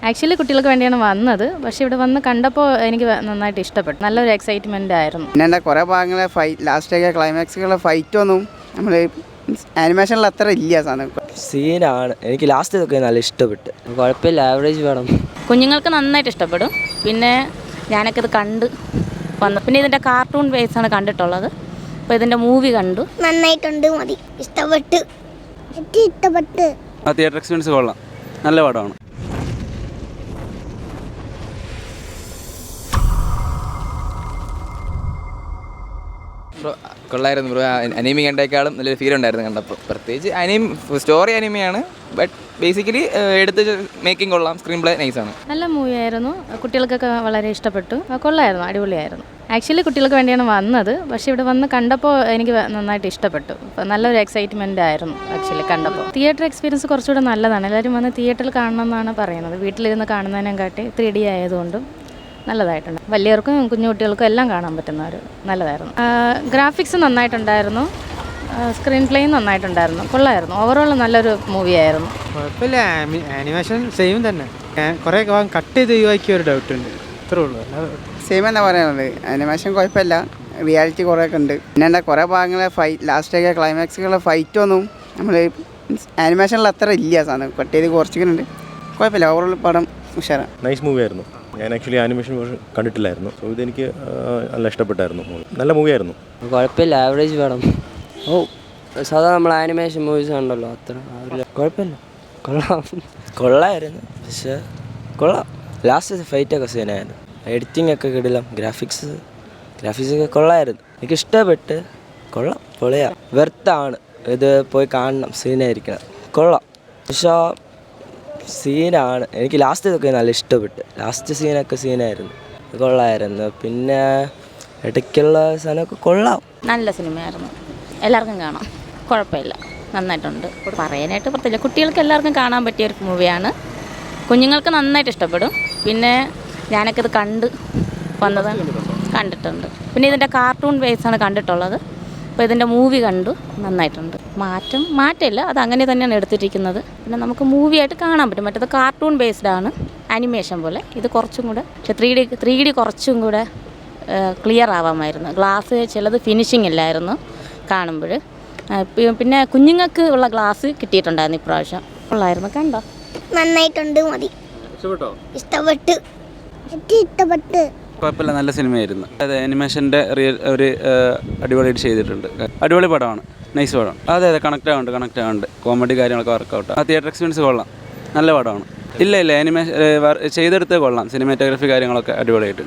Actually കുട്ടികൾക്ക് വേണ്ടിയാണ് വന്നത്. പക്ഷേ ഇവിടെ വന്ന് കണ്ടപ്പോൾ എനിക്ക് നന്നായിട്ട് ഇഷ്ടപ്പെട്ടു. നല്ലൊരു എക്സൈറ്റ്മെൻ്റ് ആയിരുന്നു. പിന്നെ കുറേ ഭാഗങ്ങളെ ലാസ്റ്റൊക്കെ ക്ലൈമാക്സുകളെ ഫൈറ്റൊന്നും നമ്മൾ ആനിമേഷനിൽ അത്ര ഇല്ല സാധനം. സീനാണ്. എനിക്ക് ലാസ്റ്റ് ഇതൊക്കെ നല്ല ഇഷ്ടപ്പെട്ടു. കുഴപ്പമില്ല, ആവറേജ് വേണം. കുഞ്ഞുങ്ങൾക്ക് നന്നായിട്ട് ഇഷ്ടപ്പെടും. പിന്നെ ഞാനൊക്കെ ഇത് കണ്ട് വന്നു. പിന്നെ ഇതിൻ്റെ കാർട്ടൂൺ ബേസാണ് കണ്ടിട്ടുള്ളത്. അപ്പോൾ ഇതിൻ്റെ മൂവി കണ്ടു. നന്നായിട്ടുണ്ട്, മതി, ഇഷ്ടപ്പെട്ടു. തിയേറ്റർ എക്സ്പീരിയൻസ് കൊള്ളാം, നല്ല പടമാണ്. കൊള്ളായിരുന്നു ബ്രോ. അനീമി കണ്ടേക്കാളും നല്ലൊരു ഫീൽ ഉണ്ടായിരുന്നു കണ്ടപ്പോൾ. പ്രത്യേകിച്ച് സ്റ്റോറി അനിമയാണ്, ബട്ട് ബേസിക്കലി എടുത്ത് മേക്കിംഗ് കൊള്ളാം, സ്ക്രീൻ പ്ലേ നൈസാണ്. നല്ല മൂവി ആയിരുന്നു. കുട്ടികൾക്കൊക്കെ വളരെ ഇഷ്ടപ്പെട്ടു. കൊള്ളായിരുന്നു, അടിപൊളിയായിരുന്നു. ആക്ച്വലി കുട്ടികൾക്ക് വേണ്ടിയാണ് വന്നത്. പക്ഷേ ഇവിടെ വന്ന് കണ്ടപ്പോൾ എനിക്ക് നന്നായിട്ട് ഇഷ്ടപ്പെട്ടു. നല്ലൊരു എക്സൈറ്റ്മെൻ്റ് ആയിരുന്നു ആക്ച്വലി കണ്ടപ്പോൾ. തിയേറ്റർ എക്സ്പീരിയൻസ് കുറച്ചുകൂടെ നല്ലതാണ്. എല്ലാവരും വന്ന് തിയേറ്ററിൽ കാണണം എന്നാണ് പറയുന്നത്. വീട്ടിലിരുന്ന് കാണുന്നതിനെക്കാട്ടി 3D ആയതുകൊണ്ടും നല്ലതായിട്ടുണ്ട്. വലിയവർക്കും കുഞ്ഞു കുട്ടികൾക്കും എല്ലാം കാണാൻ പറ്റുന്ന ഒരു നല്ലതായിരുന്നു. ഗ്രാഫിക്സ് നന്നായിട്ടുണ്ടായിരുന്നു, സ്ക്രീൻ പ്ലേയും നന്നായിട്ടുണ്ടായിരുന്നു, കൊള്ളായിരുന്നു. ഓവറോൾ നല്ലൊരു മൂവിയായിരുന്നു. കുഴപ്പമില്ല, ആനിമേഷൻ സെയിം തന്നെ. കുറേ കട്ട് ചെയ്ത് ഒഴിവാക്കിയ ഒരു ഡൗട്ട് ഉണ്ട്, ഇത്രേ ഉള്ളൂ. സെയിം എന്നാ പറയാനുള്ളത്. ആനിമേഷൻ കുഴപ്പമില്ല, റിയാലിറ്റി കുറേയൊക്കെ ഉണ്ട്. പിന്നെ കുറേ ഭാഗങ്ങളെ ലാസ്റ്റൊക്കെ ക്ലൈമാക്സുകളെ ഫൈറ്റൊന്നും നമ്മൾ ആനിമേഷനിൽ അത്ര ഇല്ല സാധനം. കട്ട് ചെയ്ത് കുറച്ചിട്ടുണ്ട്, കുഴപ്പമില്ല. ഓവറോൾ പടം ഉഷാറാണ്. നൈസ് മൂവിയായിരുന്നു. ഞാൻ ആക്ച്വലി ആനിമേഷൻ കണ്ടിട്ടില്ലായിരുന്നു. സോ ഇതെനിക്ക് നല്ല ഇഷ്ടപ്പെട്ടായിരുന്നു. നല്ല മൂവിയായിരുന്നു. കുഴപ്പമില്ല, ആവറേജ് വേണം. സാധാ നമ്മൾ ആനിമേഷൻ മൂവീസ് ഉണ്ടല്ലോ, അത്ര കുഴപ്പമില്ല, കൊള്ളായിരുന്നു. പക്ഷേ കൊള്ളാം. ലാസ്റ്റ് ഫൈറ്റൊക്കെ സീനായിരുന്നു. എഡിറ്റിംഗ് ഒക്കെ കിടിലം. ഗ്രാഫിക്സ് ഒക്കെ കൊള്ളായിരുന്നു. എനിക്ക് ഇഷ്ടപ്പെട്ട്. കൊള്ളാം, പൊളിയാ, വെർത്താണ്. ഇത് പോയി കാണണം, സീനായിരിക്കണം. കൊള്ളാം, പക്ഷേ സീനാണ്. എനിക്ക് ലാസ്റ്റ് ഇതൊക്കെ നല്ല ഇഷ്ടപ്പെട്ടു. ലാസ്റ്റ് സീനൊക്കെ സീനായിരുന്നു, കൊള്ളായിരുന്നു. പിന്നെ ഇടയ്ക്കുള്ള സാധനമൊക്കെ കൊള്ളാം. നല്ല സിനിമയായിരുന്നു, എല്ലാവർക്കും കാണാം. കുഴപ്പമില്ല, നന്നായിട്ടുണ്ട്. പറയാനായിട്ട് പ്രത്യേകിച്ച് കുട്ടികൾക്ക് എല്ലാവർക്കും കാണാൻ പറ്റിയൊരു മൂവിയാണ്. കുഞ്ഞുങ്ങൾക്ക് നന്നായിട്ട് ഇഷ്ടപ്പെടും. പിന്നെ ഞാനൊക്കെ ഇത് കണ്ട് വന്നത് കണ്ടിട്ടുണ്ട്. പിന്നെ ഇതിൻ്റെ കാർട്ടൂൺ ബേസാണ് കണ്ടിട്ടുള്ളത്. അപ്പോൾ ഇതിൻ്റെ മൂവി കണ്ടു, നന്നായിട്ടുണ്ട്. മാറ്റമില്ല, അത് അങ്ങനെ തന്നെയാണ് എടുത്തിരിക്കുന്നത്. പിന്നെ നമുക്ക് മൂവിയായിട്ട് കാണാൻ പറ്റും. മറ്റേത് കാർട്ടൂൺ ബേസ്ഡാണ്, ആനിമേഷൻ പോലെ. ഇത് കുറച്ചും കൂടെ, പക്ഷേ 3D കുറച്ചും കൂടെ ക്ലിയർ ആവാമായിരുന്നു. ഗ്ലാസ് ചിലത് ഫിനിഷിംഗ് ഇല്ലായിരുന്നു കാണുമ്പോൾ. പിന്നെ കുഞ്ഞുങ്ങൾക്ക് ഉള്ള ഗ്ലാസ് കിട്ടിയിട്ടുണ്ടായിരുന്നു ഇപ്രാവശ്യം. ഉള്ളായിരുന്നു, കണ്ടോ? നന്നായിട്ടുണ്ട്, മതി, ഇഷ്ടപ്പെട്ടു. കുഴപ്പമില്ല, നല്ല സിനിമയായിരുന്നു. അതെ, ആനിമേഷൻ്റെ ഒരു അടിപൊളിയായിട്ട് ചെയ്തിട്ടുണ്ട്. അടിപൊളി പടമാണ്, നൈസ് പടം. അതെ, കണക്റ്റ് ആവുന്നുണ്ട്. കോമഡി കാര്യങ്ങളൊക്കെ വർക്കൗട്ട്. ആ തിയേറ്റർ എക്സ്പീരിയൻസ് കൊള്ളാം, നല്ല പടമാണ്. ഇല്ല ആനിമേഷൻ ചെയ്തെടുത്ത് കൊള്ളാം. സിനിമാറ്റോഗ്രാഫി കാര്യങ്ങളൊക്കെ അടിപൊളിയായിട്ട്.